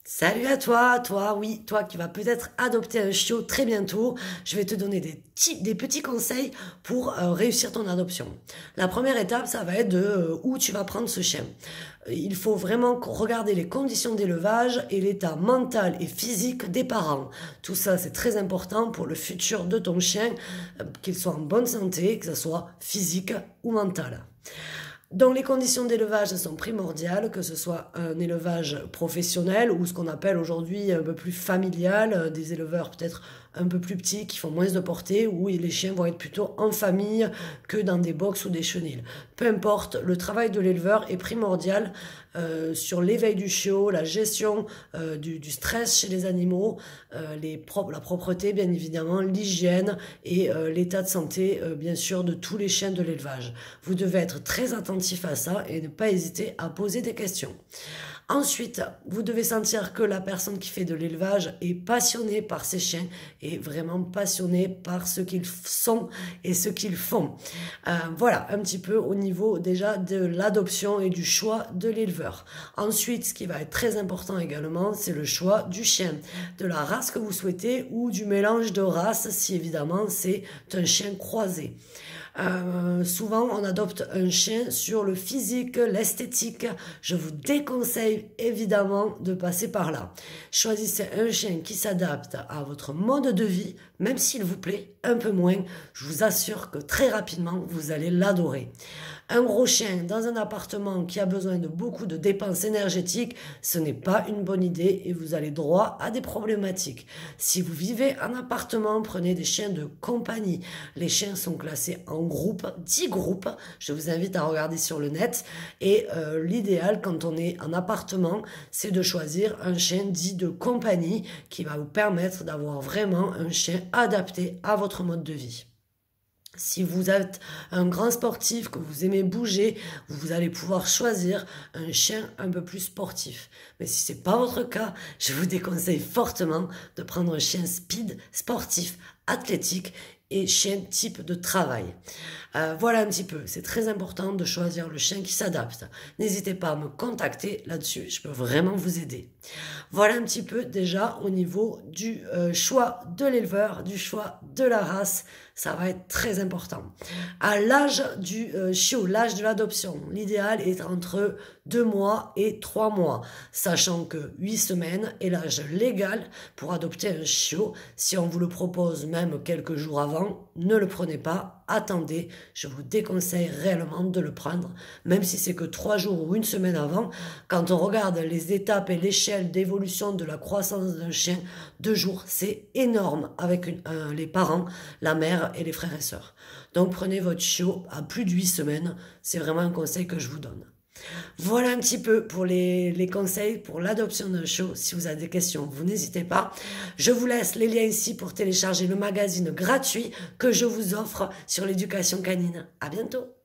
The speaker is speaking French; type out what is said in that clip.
Salut à toi, oui, toi qui vas peut-être adopter un chiot très bientôt. Je vais te donner des petits conseils pour réussir ton adoption. La première étape, ça va être de où tu vas prendre ce chien. Il faut vraiment regarder les conditions d'élevage et l'état mental et physique des parents. Tout ça, c'est très important pour le futur de ton chien, qu'il soit en bonne santé, que ce soit physique ou mental. Donc les conditions d'élevage sont primordiales, que ce soit un élevage professionnel ou ce qu'on appelle aujourd'hui un peu plus familial, des éleveurs peut-être un peu plus petits qui font moins de portée, où les chiens vont être plutôt en famille que dans des box ou des chenils. Peu importe, le travail de l'éleveur est primordial sur l'éveil du chiot, la gestion du stress chez les animaux, la propreté bien évidemment, l'hygiène et l'état de santé bien sûr de tous les chiens de l'élevage. Vous devez être très attentif à ça et ne pas hésiter à poser des questions. Ensuite, vous devez sentir que la personne qui fait de l'élevage est passionnée par ses chiens et vraiment passionnée par ce qu'ils sont et ce qu'ils font. Voilà, un petit peu au niveau déjà de l'adoption et du choix de l'éleveur. Ensuite, ce qui va être très important également, c'est le choix du chien, de la race que vous souhaitez ou du mélange de races, si évidemment c'est un chien croisé. Souvent, on adopte un chien sur le physique, l'esthétique. Je vous déconseille évidemment de passer par là. Choisissez un chien qui s'adapte à votre mode de vie, même s'il vous plaît un peu moins. Je vous assure que très rapidement, vous allez l'adorer. Un gros chien dans un appartement qui a besoin de beaucoup de dépenses énergétiques, ce n'est pas une bonne idée et vous allez droit à des problématiques. Si vous vivez en appartement, prenez des chiens de compagnie. Les chiens sont classés en groupes, 10 groupes. Je vous invite à regarder sur le net. Et l'idéal quand on est en appartement, c'est de choisir un chien dit de compagnie qui va vous permettre d'avoir vraiment un chien adapté à votre mode de vie. Si vous êtes un grand sportif, que vous aimez bouger, vous allez pouvoir choisir un chien un peu plus sportif. Mais si ce n'est pas votre cas, je vous déconseille fortement de prendre un chien speed, sportif, athlétique et chien type de travail. Voilà un petit peu, c'est très important de choisir le chien qui s'adapte. N'hésitez pas à me contacter là-dessus, je peux vraiment vous aider. Voilà un petit peu déjà au niveau du choix de l'éleveur, du choix de la race, ça va être très important. À l'âge du chiot, l'âge de l'adoption, l'idéal est entre 2 mois et 3 mois, sachant que 8 semaines est l'âge légal pour adopter un chiot. Si on vous le propose même quelques jours avant, ne le prenez pas, attendez, je vous déconseille réellement de le prendre, même si c'est que 3 jours ou 1 semaine avant. Quand on regarde les étapes et l'échelle d'évolution de la croissance d'un chien, 2 jours, c'est énorme avec les parents, la mère et les frères et sœurs. Donc prenez votre chiot à plus de 8 semaines, c'est vraiment un conseil que je vous donne. Voilà un petit peu pour les conseils pour l'adoption d'un chiot. Si vous avez des questions, vous n'hésitez pas. Je vous laisse les liens ici pour télécharger le magazine gratuit que je vous offre sur l'éducation canine. À bientôt.